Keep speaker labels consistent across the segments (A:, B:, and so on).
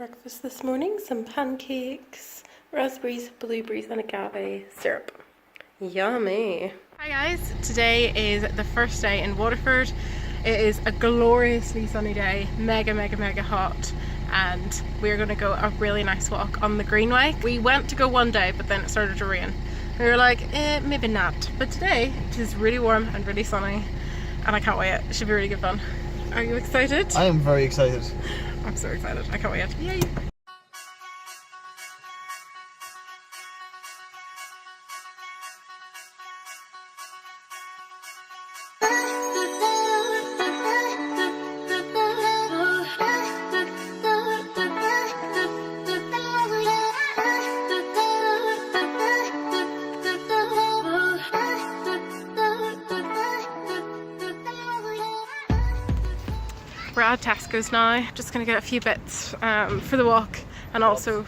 A: breakfast this morning. Some pancakes, raspberries, blueberries and agave syrup. Yummy! Hi guys, today is the first day in Waterford. It is a gloriously sunny day, mega hot, and we're going to go a really nice walk on the Greenway. We went to go one day but then it started to rain. We were like, maybe not. But today it is really warm and really sunny and I can't wait. It should be really good fun. Are you excited?
B: I am very excited.
A: I'm so excited. I can't wait. Yay! We're at Tesco's now, just gonna get a few bits for the walk and also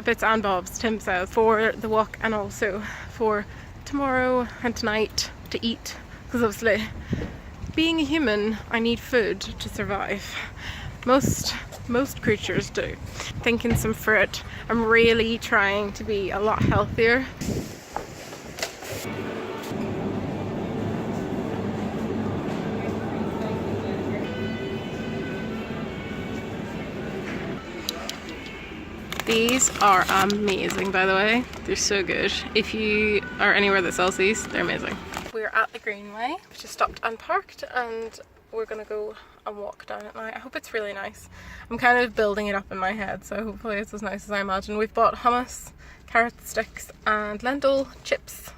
A: bits and bobs, Tim says, for the walk and also for tomorrow and tonight to eat, because obviously being a human I need food to survive. Most creatures do. Thinking some fruit. I'm really trying to be a lot healthier. These are amazing, by the way. They're so good. If you are anywhere that sells these, they're amazing. We're at the Greenway. We just stopped and parked and we're gonna go and walk down it now. I hope it's really nice. I'm kind of building it up in my head, so hopefully it's as nice as I imagine. We've bought hummus, carrot sticks and lentil chips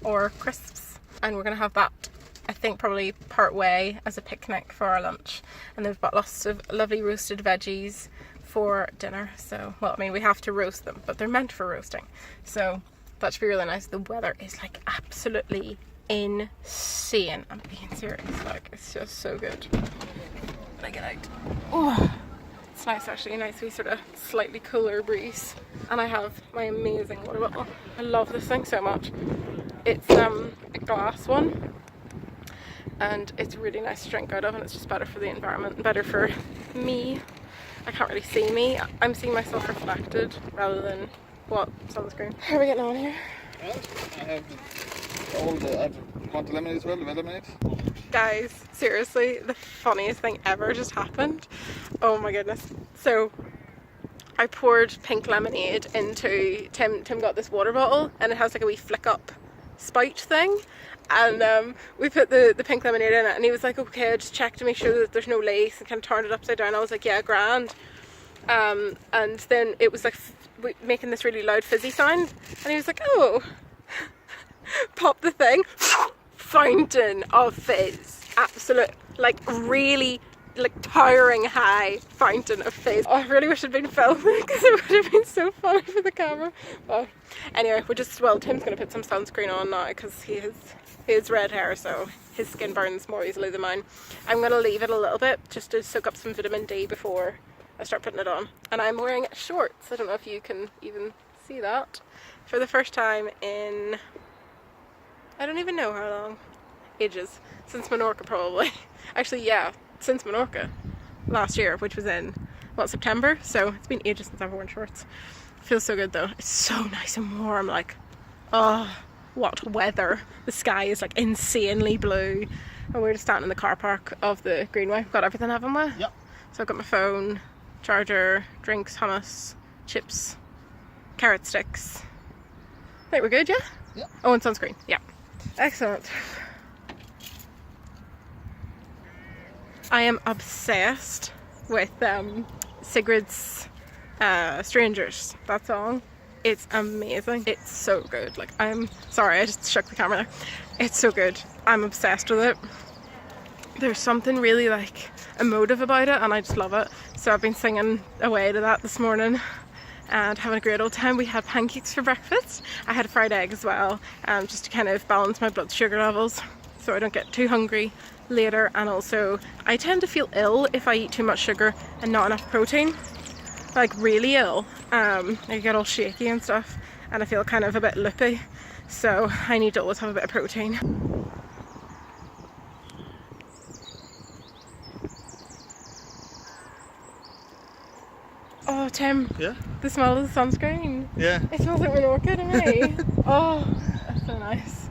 A: or crisps, and we're gonna have that, I think, probably part way as a picnic for our lunch. And then we've got lots of lovely roasted veggies for dinner. So, well, I mean, we have to roast them, but they're meant for roasting, so that should be really nice. The weather is like absolutely insane. I'm being serious, like it's just so good. When I get out, oh, it's nice actually, a nice wee sort of slightly cooler breeze. And I have my amazing water bottle. I love this thing so much. It's a glass one and it's really nice to drink out of, and it's just better for the environment and better for me. I can't really see me. I'm seeing myself reflected rather than what sunscreen. How are we getting on here?
B: Well, I have all the. I want the lemonade as well. The red lemonade.
A: Guys, seriously, the funniest thing ever just happened. Oh my goodness! So I poured pink lemonade into Tim got this water bottle, and it has like a wee flick up spout thing. And we put the pink lemonade in it, and he was like, okay, just check to make sure that there's no lace, and kind of turned it upside down. I was like, yeah, grand. And then it was like making this really loud fizzy sound, and he was like, oh. Pop the thing, fountain of fizz, absolute, like really like towering high fountain of fizz. Oh, I really wish I'd been filming because it would have been so funny for the camera. But anyway, well, Tim's gonna put some sunscreen on now because he has red hair, so his skin burns more easily than mine. I'm gonna leave it a little bit just to soak up some vitamin D before I start putting it on. And I'm wearing shorts. I don't know if you can even see that. For the first time in, I don't even know how long. Ages. Since Menorca probably. Actually, yeah, since Menorca last year, which was in, what, September? So it's been ages since I've worn shorts. Feels so good though. It's so nice and warm, like, oh, what weather. The sky is like insanely blue. And we're just standing in the car park of the Greenway. Got everything, haven't we?
B: Yep. So
A: I've got my phone, charger, drinks, hummus, chips, carrot sticks. I think we're good, yeah?
B: Yep.
A: Oh, and sunscreen, yeah. Excellent. I am obsessed with Sigrid's Strangers, that song. It's amazing. It's so good. Like, I'm sorry, I just shook the camera there. It's so good. I'm obsessed with it. There's something really like emotive about it and I just love it. So I've been singing away to that this morning and having a great old time. We had pancakes for breakfast. I had a fried egg as well, just to kind of balance my blood sugar levels so I don't get too hungry later. And also I tend to feel ill if I eat too much sugar and not enough protein, like really ill. I get all shaky and stuff and I feel kind of a bit loopy, so I need to always have a bit of protein. Oh, Tim.
B: Yeah?
A: The smell of the sunscreen.
B: Yeah.
A: It smells like Menorca to me. Oh, that's so nice.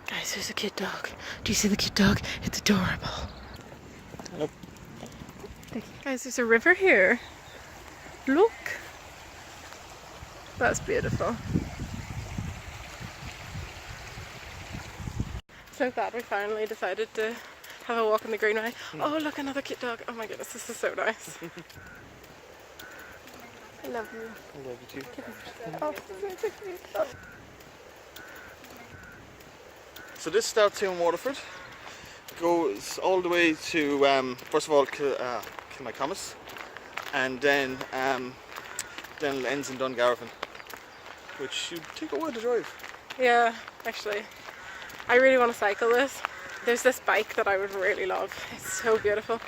A: Guys, there's a kid dog. Do you see the kid dog? It's adorable.
B: Hello.
A: Guys, there's a river here. Look. That's beautiful. So glad we finally decided to have a walk on the greenway. Oh, look, another cute dog. Oh my goodness, this is so nice. I love you.
B: I love you too.
A: Oh, so cute. Oh.
B: So this starts here in Waterford. Goes all the way to first of all Kilmacommas, and then it ends in Dungarvan, which should take a while to drive.
A: Yeah, actually, I really want to cycle this. There's this bike that I would really love. It's so beautiful.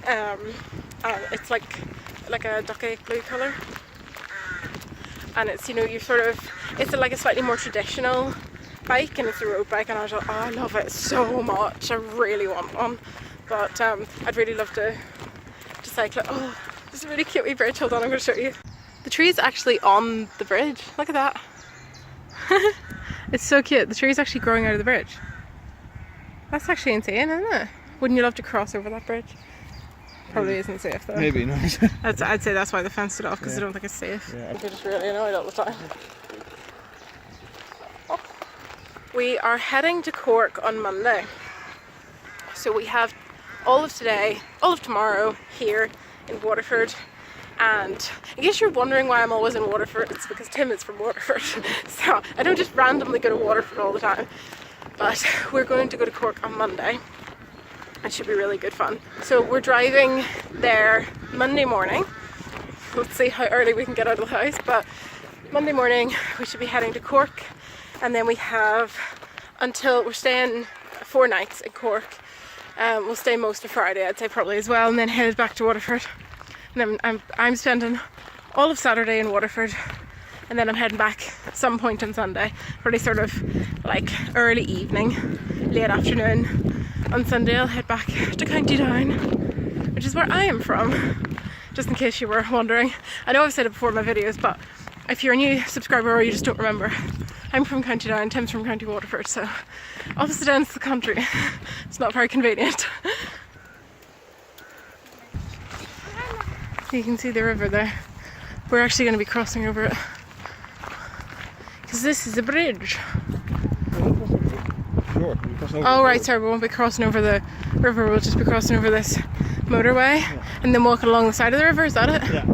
A: It's like a ducky blue colour, and it's, you know, it's like a slightly more traditional bike, and it's a road bike, and I was like, oh, I love it so much. I really want one, but I'd really love to cycle it. Oh, there's a really cute wee bridge. Hold on, I'm going to show you. The tree's actually on the bridge. Look at that. It's so cute. The tree's actually growing out of the bridge. That's actually insane, isn't it? Wouldn't you love to cross over that bridge? Probably isn't safe though.
B: Maybe not.
A: I'd say that's why they fenced it off, because I don't think it's safe.
B: Yeah.
A: They're just really annoyed all the time. Oh. We are heading to Cork on Monday. So we have all of today, all of tomorrow here in Waterford. And in case you're wondering why I'm always in Waterford, it's because Tim is from Waterford. So I don't just randomly go to Waterford all the time. But we're going to go to Cork on Monday. It should be really good fun. So we're driving there Monday morning. Let's see how early we can get out of the house. But Monday morning we should be heading to Cork. And then we have until, we're staying 4 nights in Cork. We'll stay most of Friday, I'd say, probably as well. And then head back to Waterford. And then I'm spending all of Saturday in Waterford, and then I'm heading back some point on Sunday, probably sort of like early evening, late afternoon. On Sunday I'll head back to County Down, which is where I am from, just in case you were wondering. I know I've said it before in my videos, but if you're a new subscriber or you just don't remember, I'm from County Down, Tim's from County Waterford, so opposite ends of the country. It's not very convenient. You can see the river there. We're actually going to be crossing over it, because this is a bridge.
B: Sure.
A: Oh right, sorry, we won't be crossing over the river, we'll just be crossing over this motorway, and then walking along the side of the river, is that it?
B: Yeah.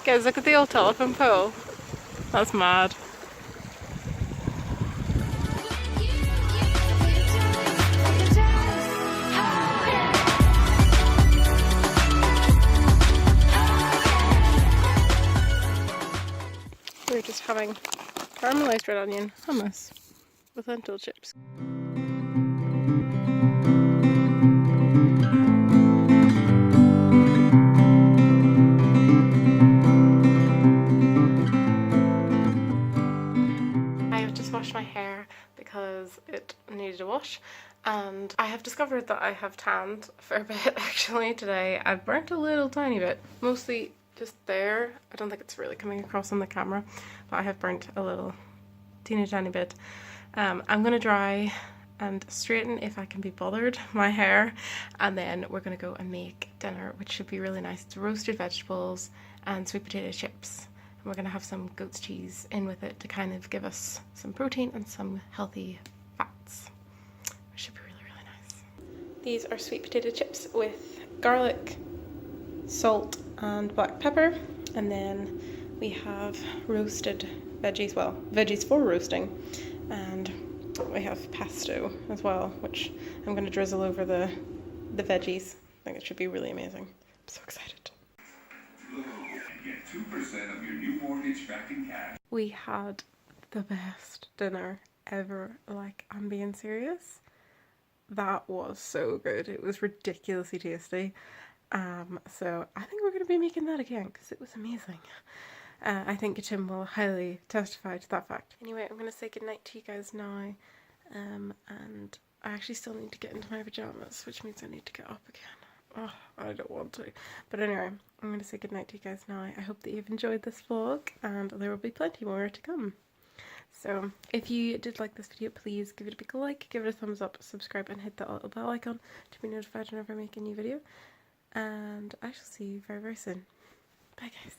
A: Guys, look at the old telephone pole. That's mad. We're just having caramelized red onion hummus with lentil chips. My hair because it needed a wash, and I have discovered that I have tanned for a bit actually today. I've burnt a little tiny bit, mostly just there. I don't think it's really coming across on the camera, but I have burnt a little teeny tiny bit. I'm gonna dry and straighten, if I can be bothered, my hair, and then we're gonna go and make dinner, which should be really nice. It's roasted vegetables and sweet potato chips. We're going to have some goat's cheese in with it to kind of give us some protein and some healthy fats. These are sweet potato chips with garlic, salt and black pepper, and then we have roasted veggies, well, veggies for roasting, and we have pesto as well, which I'm going to drizzle over the veggies. I think it should be really amazing. I'm so excited.
C: Get 2% of your new mortgage back in cash.
A: We had the best dinner ever, like, I'm being serious. That was so good. It was ridiculously tasty. So I think we're going to be making that again because it was amazing. I think Tim will highly testify to that fact. Anyway, I'm going to say goodnight to you guys now. And I actually still need to get into my pajamas, which means I need to get up again. Oh, I don't want to. But anyway, I'm going to say goodnight to you guys now. I hope that you've enjoyed this vlog, and there will be plenty more to come. So if you did like this video, please give it a big like, give it a thumbs up, subscribe and hit that little bell icon to be notified whenever I make a new video. And I shall see you very, very soon. Bye guys.